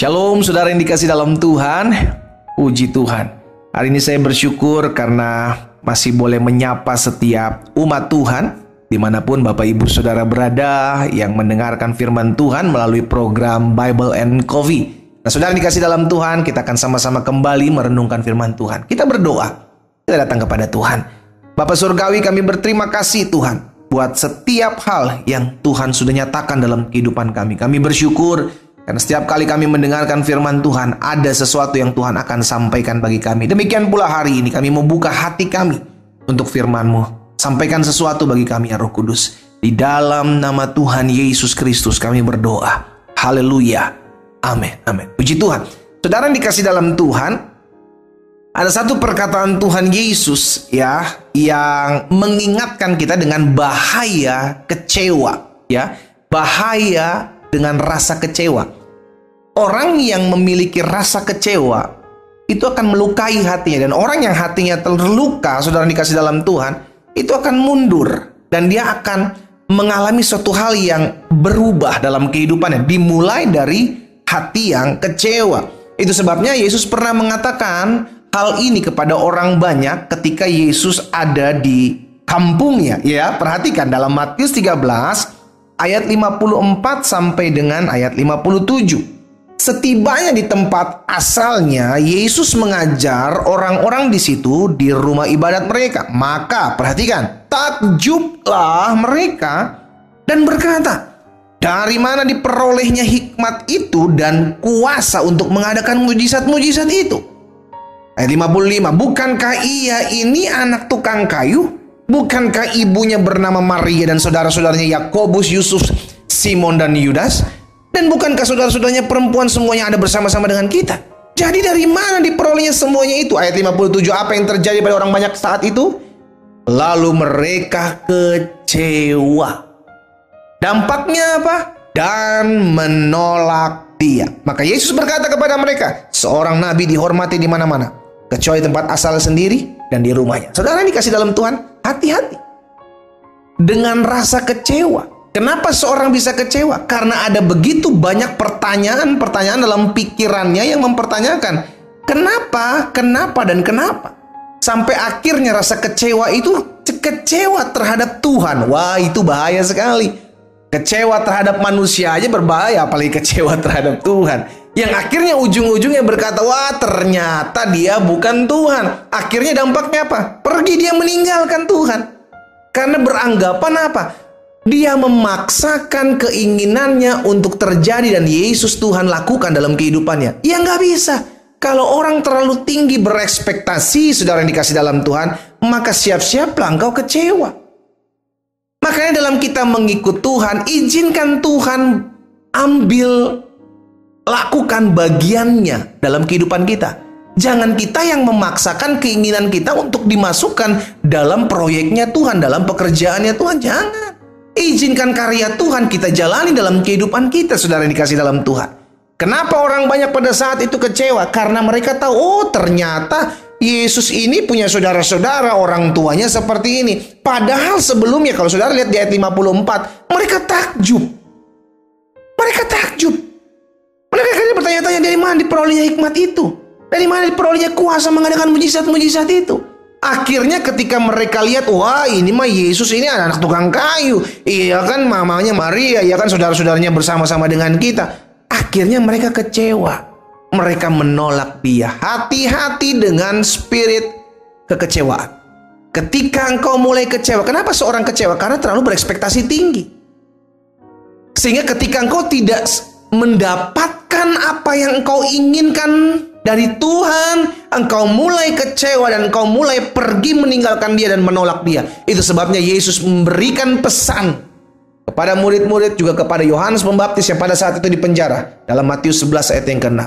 Shalom saudara yang dikasih dalam Tuhan. Puji Tuhan. Hari ini saya bersyukur karena masih boleh menyapa setiap umat Tuhan dimanapun Bapak Ibu Saudara berada yang mendengarkan firman Tuhan melalui program Bible and Coffee. Nah saudara yang dikasih dalam Tuhan, kita akan sama-sama kembali merenungkan firman Tuhan. Kita berdoa, kita datang kepada Tuhan. Bapak Surgawi, kami berterima kasih Tuhan buat setiap hal yang Tuhan sudah nyatakan dalam kehidupan kami. Kami bersyukur karena setiap kali kami mendengarkan firman Tuhan, ada sesuatu yang Tuhan akan sampaikan bagi kami. Demikian pula hari ini kami membuka hati kami untuk firman-Mu. Sampaikan sesuatu bagi kami ya Roh Kudus. Di dalam nama Tuhan Yesus Kristus kami berdoa. Haleluya. Amin. Amin. Puji Tuhan. Saudara yang dikasih dalam Tuhan, ada satu perkataan Tuhan Yesus ya yang mengingatkan kita dengan bahaya kecewa ya. Bahaya dengan rasa kecewa. Orang yang memiliki rasa kecewa itu akan melukai hatinya, dan orang yang hatinya terluka, saudara dikasih dalam Tuhan, itu akan mundur dan dia akan mengalami suatu hal yang berubah dalam kehidupannya, dimulai dari hati yang kecewa. Itu sebabnya Yesus pernah mengatakan hal ini kepada orang banyak ketika Yesus ada di kampungnya ya. Perhatikan dalam Matius 13 ayat 54 sampai dengan ayat 57. Setibanya di tempat asalnya, Yesus mengajar orang-orang di situ di rumah ibadat mereka. Maka perhatikan, takjublah mereka dan berkata, dari mana diperolehnya hikmat itu dan kuasa untuk mengadakan mujizat-mujizat itu? Ayat 55, bukankah ia ini anak tukang kayu? Bukankah ibunya bernama Maria dan saudara-saudaranya Yakobus, Yusuf, Simon dan Yudas? Dan bukankah saudara-saudaranya perempuan semuanya ada bersama-sama dengan kita? Jadi dari mana diperolehnya semuanya itu? Ayat 57, apa yang terjadi pada orang banyak saat itu? Lalu mereka kecewa. Dampaknya apa? Dan menolak dia. Maka Yesus berkata kepada mereka, seorang nabi dihormati di mana-mana, kecuali tempat asal sendiri dan di rumahnya. Saudara yang dikasih dalam Tuhan, hati-hati dengan rasa kecewa. Kenapa seorang bisa kecewa? Karena ada begitu banyak pertanyaan-pertanyaan dalam pikirannya yang mempertanyakan kenapa, dan kenapa. Sampai akhirnya rasa kecewa itu kecewa terhadap Tuhan. Wah, itu bahaya sekali. Kecewa terhadap manusia aja berbahaya, apalagi kecewa terhadap Tuhan. Yang akhirnya ujung-ujungnya berkata, wah ternyata dia bukan Tuhan. Akhirnya dampaknya apa? Pergi dia meninggalkan Tuhan. Karena beranggapan apa? Dia memaksakan keinginannya untuk terjadi dan Yesus Tuhan lakukan dalam kehidupannya. Ya nggak bisa. Kalau orang terlalu tinggi berekspektasi, saudara yang dikasih dalam Tuhan, maka siap-siaplah engkau kecewa. Makanya dalam kita mengikut Tuhan, izinkan Tuhan lakukan bagiannya dalam kehidupan kita. Jangan kita yang memaksakan keinginan kita untuk dimasukkan dalam proyeknya Tuhan, dalam pekerjaannya Tuhan. Jangan. Izinkan karya Tuhan kita jalani dalam kehidupan kita, saudara yang dikasih dalam Tuhan. Kenapa orang banyak pada saat itu kecewa? Karena mereka tahu, oh ternyata Yesus ini punya saudara-saudara, orang tuanya seperti ini. Padahal sebelumnya, kalau saudara lihat di ayat 54, mereka takjub. Mereka takjub. Mereka akhirnya bertanya-tanya, dari mana diperolehnya hikmat itu? Dari mana diperolehnya kuasa mengadakan mujizat-mujizat itu? Akhirnya ketika mereka lihat, wah ini mah Yesus ini anak tukang kayu. Iya kan mamanya Maria, iya kan saudara-saudaranya bersama-sama dengan kita. Akhirnya mereka kecewa. Mereka menolak dia. Hati-hati dengan spirit kekecewaan. Ketika engkau mulai kecewa, kenapa seorang kecewa? Karena terlalu berekspektasi tinggi. Sehingga ketika engkau tidak mendapatkan apa yang engkau inginkan dari Tuhan, engkau mulai kecewa dan engkau mulai pergi meninggalkan dia dan menolak dia. Itu sebabnya Yesus memberikan pesan kepada murid-murid, juga kepada Yohanes Pembaptis yang pada saat itu di penjara. Dalam Matius 11 ayat yang ke-6.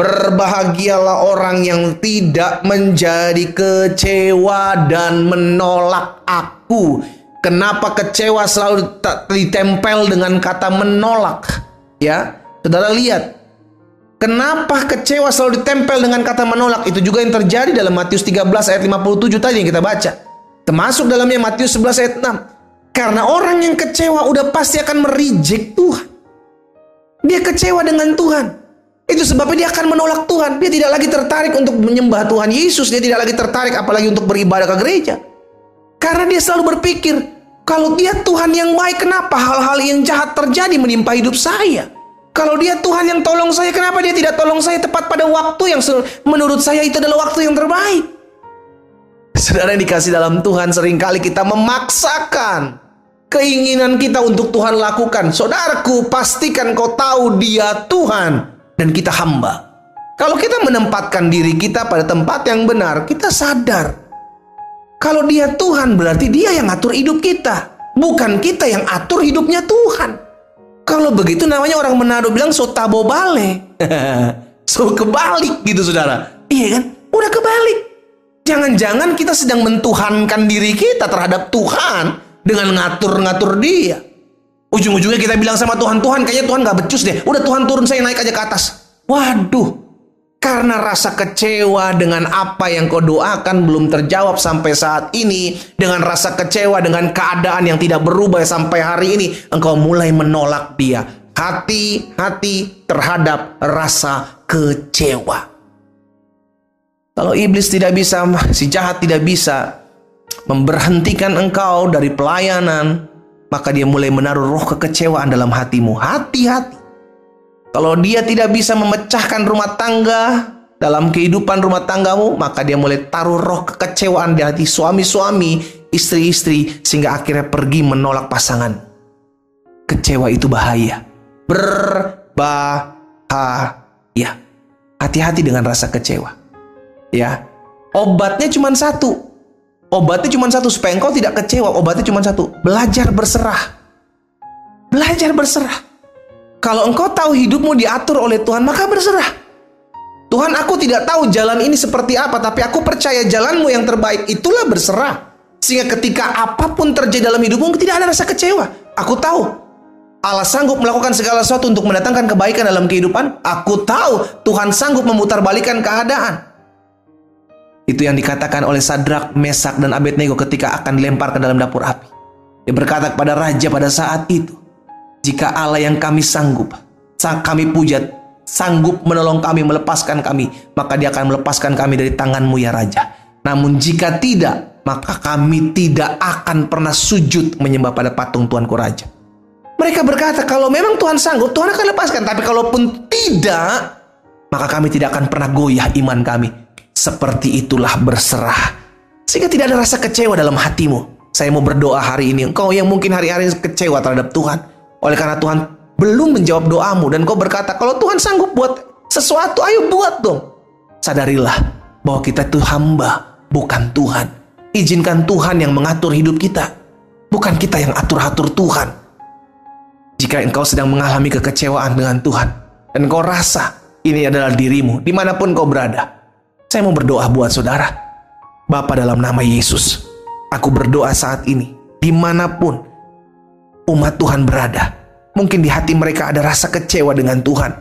Berbahagialah orang yang tidak menjadi kecewa dan menolak aku. Kenapa kecewa selalu ditempel dengan kata menolak? Ya, saudara lihat. Kenapa kecewa selalu ditempel dengan kata menolak? Itu juga yang terjadi dalam Matius 13 ayat 57 tadi yang kita baca. Termasuk dalamnya Matius 11 ayat 6. Karena orang yang kecewa udah pasti akan mereject Tuhan. Dia kecewa dengan Tuhan. Itu sebabnya dia akan menolak Tuhan. Dia tidak lagi tertarik untuk menyembah Tuhan Yesus. Dia tidak lagi tertarik apalagi untuk beribadah ke gereja. Karena dia selalu berpikir, kalau dia Tuhan yang baik, kenapa hal-hal yang jahat terjadi menimpa hidup saya? Kalau dia Tuhan yang tolong saya, kenapa dia tidak tolong saya tepat pada waktu yang menurut saya itu adalah waktu yang terbaik? Saudara yang dikasih dalam Tuhan, seringkali kita memaksakan keinginan kita untuk Tuhan lakukan. Saudaraku, pastikan kau tahu dia Tuhan dan kita hamba. Kalau kita menempatkan diri kita pada tempat yang benar, kita sadar kalau dia Tuhan berarti dia yang atur hidup kita, bukan kita yang atur hidupnya Tuhan. Kalau begitu namanya orang Manado bilang so tabo bale. So kebalik gitu saudara. Iya kan? Udah kebalik. Jangan-jangan kita sedang mentuhankan diri kita terhadap Tuhan dengan ngatur-ngatur dia. Ujung-ujungnya kita bilang sama Tuhan, Tuhan kayaknya Tuhan gak becus deh. Udah Tuhan turun, saya naik aja ke atas. Waduh. Karena rasa kecewa dengan apa yang kau doakan belum terjawab sampai saat ini. Dengan rasa kecewa dengan keadaan yang tidak berubah sampai hari ini. Engkau mulai menolak dia. Hati-hati terhadap rasa kecewa. Kalau iblis tidak bisa, si jahat tidak bisa memberhentikan engkau dari pelayanan, maka dia mulai menaruh roh kekecewaan dalam hatimu. Hati-hati. Kalau dia tidak bisa memecahkan rumah tangga dalam kehidupan rumah tanggamu, maka dia mulai taruh roh kekecewaan di hati suami-suami, istri-istri, sehingga akhirnya pergi menolak pasangan. Kecewa itu bahaya. Berbahaya. Hati-hati dengan rasa kecewa. Ya, obatnya cuma satu. Obatnya cuma satu supaya engkau tidak kecewa. Obatnya cuma satu. Belajar berserah. Belajar berserah. Kalau engkau tahu hidupmu diatur oleh Tuhan, maka berserah. Tuhan, aku tidak tahu jalan ini seperti apa, tapi aku percaya jalanmu yang terbaik. Itulah berserah. Sehingga ketika apapun terjadi dalam hidupmu, tidak ada rasa kecewa. Aku tahu Allah sanggup melakukan segala sesuatu untuk mendatangkan kebaikan dalam kehidupan. Aku tahu Tuhan sanggup memutarbalikkan keadaan. Itu yang dikatakan oleh Sadrak, Mesak, dan Abednego ketika akan dilempar ke dalam dapur api. Dia berkata kepada raja pada saat itu, jika Allah yang kami sanggup, kami puja, sanggup menolong kami, melepaskan kami, maka dia akan melepaskan kami dari tanganmu ya raja. Namun jika tidak, maka kami tidak akan pernah sujud menyembah pada patung Tuanku raja. Mereka berkata, kalau memang Tuhan sanggup, Tuhan akan lepaskan. Tapi kalaupun tidak, maka kami tidak akan pernah goyah iman kami. Seperti itulah berserah. Sehingga tidak ada rasa kecewa dalam hatimu. Saya mau berdoa hari ini. Engkau yang mungkin hari-hari kecewa terhadap Tuhan. Oleh karena Tuhan belum menjawab doamu. Dan kau berkata, kalau Tuhan sanggup buat sesuatu, ayo buat dong. Sadarilah bahwa kita itu hamba, bukan Tuhan. Izinkan Tuhan yang mengatur hidup kita. Bukan kita yang atur-atur Tuhan. Jika engkau sedang mengalami kekecewaan dengan Tuhan. Dan kau rasa ini adalah dirimu. Dimanapun kau berada. Saya mau berdoa buat saudara. Bapa, dalam nama Yesus, aku berdoa saat ini. Dimanapun umat Tuhan berada. Mungkin di hati mereka ada rasa kecewa dengan Tuhan.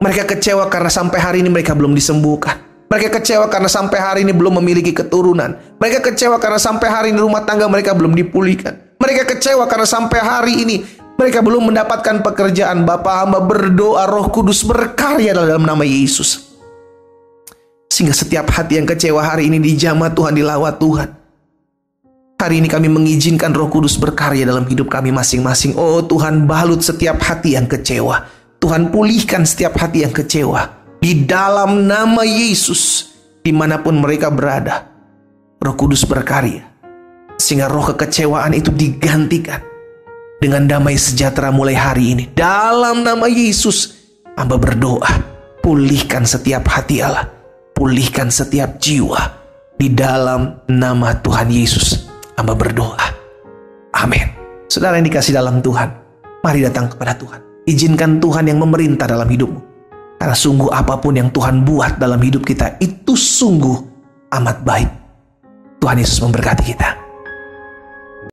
Mereka kecewa karena sampai hari ini mereka belum disembuhkan. Mereka kecewa karena sampai hari ini belum memiliki keturunan. Mereka kecewa karena sampai hari ini rumah tangga mereka belum dipulihkan. Mereka kecewa karena sampai hari ini mereka belum mendapatkan pekerjaan. Bapa, hamba berdoa Roh Kudus berkarya dalam nama Yesus. Sehingga setiap hati yang kecewa hari ini dijamah Tuhan, dilawat Tuhan. Hari ini kami mengizinkan Roh Kudus berkarya dalam hidup kami masing-masing. Oh Tuhan, balut setiap hati yang kecewa. Tuhan, pulihkan setiap hati yang kecewa. Di dalam nama Yesus, dimanapun mereka berada, Roh Kudus berkarya. Sehingga roh kekecewaan itu digantikan dengan damai sejahtera mulai hari ini. Dalam nama Yesus, hamba berdoa, pulihkan setiap hati Allah. Pulihkan setiap jiwa. Di dalam nama Tuhan Yesus, hamba berdoa. Amin. Saudara yang dikasih dalam Tuhan, mari datang kepada Tuhan. Izinkan Tuhan yang memerintah dalam hidupmu. Karena sungguh apapun yang Tuhan buat dalam hidup kita, itu sungguh amat baik. Tuhan Yesus memberkati kita.